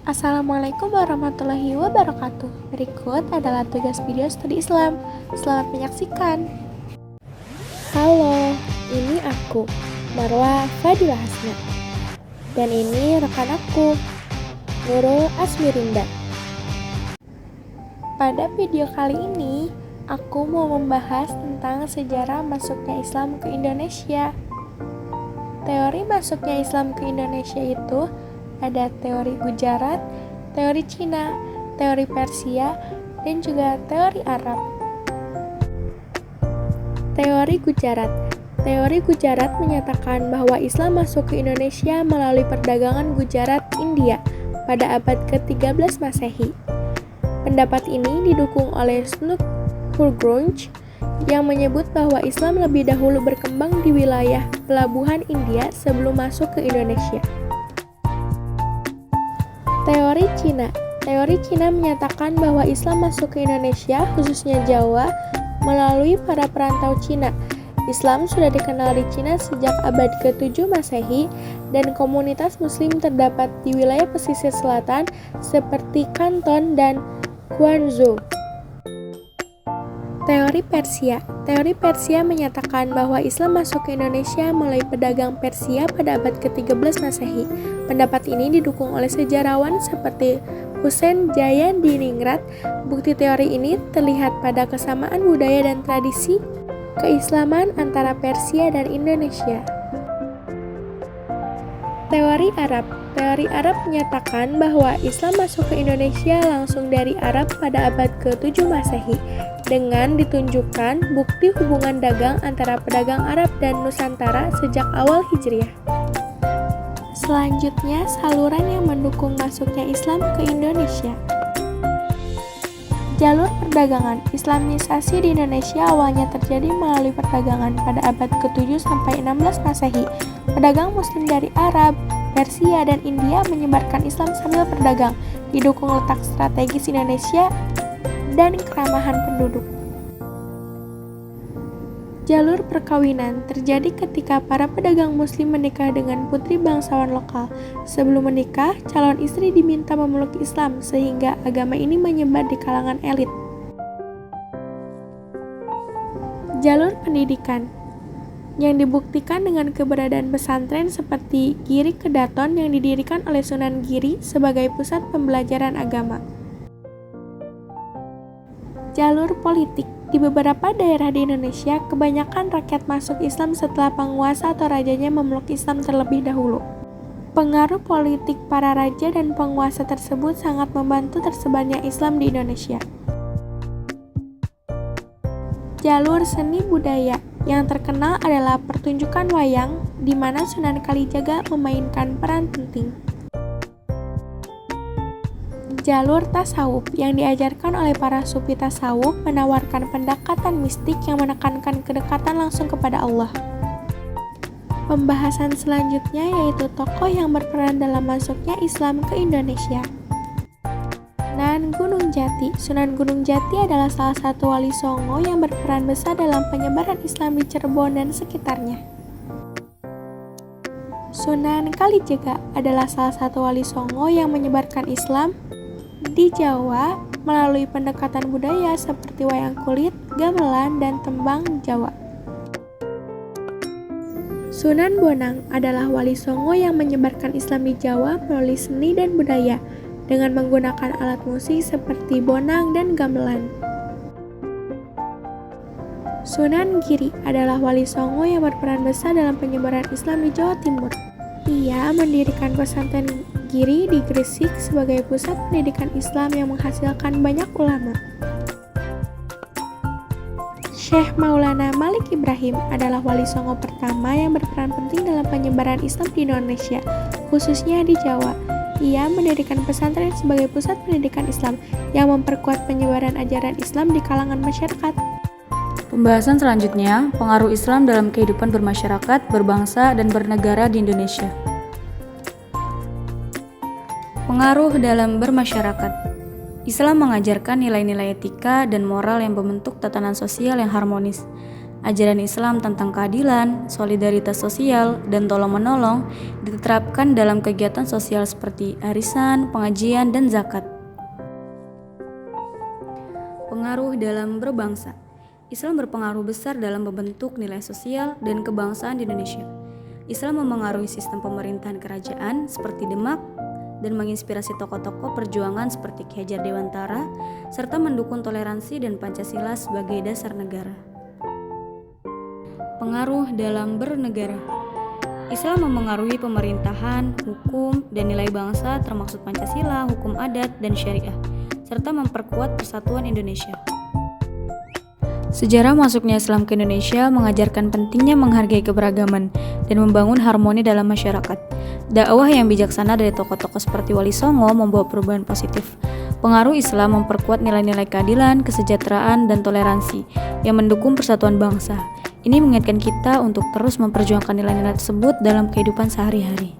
Assalamualaikum warahmatullahi wabarakatuh. Berikut adalah tugas video studi Islam. Selamat menyaksikan. Halo, ini aku, Marwa Fadilah Hasna. Dan ini rekan aku, Nurul Asmirinda. Pada video kali ini, aku mau membahas tentang sejarah masuknya Islam ke Indonesia. Teori masuknya Islam ke Indonesia itu ada teori Gujarat, teori Cina, teori Persia, dan juga teori Arab. Teori Gujarat. Teori Gujarat menyatakan bahwa Islam masuk ke Indonesia melalui perdagangan Gujarat, India pada abad ke-13 Masehi. Pendapat ini didukung oleh Snook Hurgrunge yang menyebut bahwa Islam lebih dahulu berkembang di wilayah pelabuhan India sebelum masuk ke Indonesia. Teori Cina. Teori Cina menyatakan bahwa Islam masuk ke Indonesia, khususnya Jawa, melalui para perantau Cina. Islam sudah dikenal di Cina sejak abad ke-7 Masehi dan komunitas muslim terdapat di wilayah pesisir selatan seperti Kanton dan Guangzhou. Teori Persia. Teori Persia menyatakan bahwa Islam masuk ke Indonesia melalui pedagang Persia pada abad ke-13 Masehi. Pendapat ini didukung oleh sejarawan seperti Husain Jayadiningrat. Bukti teori ini terlihat pada kesamaan budaya dan tradisi keislaman antara Persia dan Indonesia. Teori Arab. Teori Arab menyatakan bahwa Islam masuk ke Indonesia langsung dari Arab pada abad ke-7 Masehi dengan ditunjukkan bukti hubungan dagang antara pedagang Arab dan Nusantara sejak awal Hijriah. Selanjutnya, saluran yang mendukung masuknya Islam ke Indonesia. Jalur perdagangan. Islamisasi di Indonesia awalnya terjadi melalui perdagangan pada abad ke-7 sampai 16 Masehi. Pedagang muslim dari Arab, Persia, dan India menyebarkan Islam sambil berdagang, didukung letak strategis Indonesia dan keramahan penduduk. Jalur perkawinan terjadi ketika para pedagang muslim menikah dengan putri bangsawan lokal. Sebelum menikah, calon istri diminta memeluk Islam sehingga agama ini menyebar di kalangan elit. Jalur pendidikan yang dibuktikan dengan keberadaan pesantren seperti Giri Kedaton yang didirikan oleh Sunan Giri sebagai pusat pembelajaran agama. Jalur politik. Di beberapa daerah di Indonesia, kebanyakan rakyat masuk Islam setelah penguasa atau rajanya memeluk Islam terlebih dahulu. Pengaruh politik para raja dan penguasa tersebut sangat membantu tersebarnya Islam di Indonesia. Jalur seni budaya yang terkenal adalah pertunjukan wayang, di mana Sunan Kalijaga memainkan peran penting. Jalur tasawuf yang diajarkan oleh para sufi tasawuf menawarkan pendekatan mistik yang menekankan kedekatan langsung kepada Allah. Pembahasan selanjutnya yaitu tokoh yang berperan dalam masuknya Islam ke Indonesia. Sunan Gunung Jati. Sunan Gunung Jati adalah salah satu wali Songo yang berperan besar dalam penyebaran Islam di Cirebon dan sekitarnya. Sunan Kalijaga adalah salah satu wali Songo yang menyebarkan Islam di Jawa melalui pendekatan budaya seperti wayang kulit, gamelan, dan tembang Jawa. Sunan Bonang adalah wali Songo yang menyebarkan Islam di Jawa melalui seni dan budaya dengan menggunakan alat musik seperti bonang dan gamelan. Sunan Giri adalah wali Songo yang berperan besar dalam penyebaran Islam di Jawa Timur. Ia mendirikan pesantren Giri di Gresik sebagai pusat pendidikan Islam yang menghasilkan banyak ulama. Syekh Maulana Malik Ibrahim adalah wali Songo pertama yang berperan penting dalam penyebaran Islam di Indonesia, khususnya di Jawa. Ia mendirikan pesantren sebagai pusat pendidikan Islam yang memperkuat penyebaran ajaran Islam di kalangan masyarakat. Pembahasan selanjutnya, pengaruh Islam dalam kehidupan bermasyarakat, berbangsa, dan bernegara di Indonesia. Pengaruh dalam bermasyarakat. Islam mengajarkan nilai-nilai etika dan moral yang membentuk tatanan sosial yang harmonis. Ajaran Islam tentang keadilan, solidaritas sosial, dan tolong-menolong diterapkan dalam kegiatan sosial seperti arisan, pengajian, dan zakat. Pengaruh dalam berbangsa. Islam berpengaruh besar dalam membentuk nilai sosial dan kebangsaan di Indonesia. Islam memengaruhi sistem pemerintahan kerajaan seperti Demak dan menginspirasi tokoh-tokoh perjuangan seperti Ki Hajar Dewantara, serta mendukung toleransi dan Pancasila sebagai dasar negara. Pengaruh dalam bernegara. Islam memengaruhi pemerintahan, hukum, dan nilai bangsa termasuk Pancasila, hukum adat, dan syariah, serta memperkuat persatuan Indonesia. Sejarah masuknya Islam ke Indonesia mengajarkan pentingnya menghargai keberagaman dan membangun harmoni dalam masyarakat. Dakwah yang bijaksana dari tokoh-tokoh seperti Wali Songo membawa perubahan positif. Pengaruh Islam memperkuat nilai-nilai keadilan, kesejahteraan, dan toleransi yang mendukung persatuan bangsa. Ini mengingatkan kita untuk terus memperjuangkan nilai-nilai tersebut dalam kehidupan sehari-hari.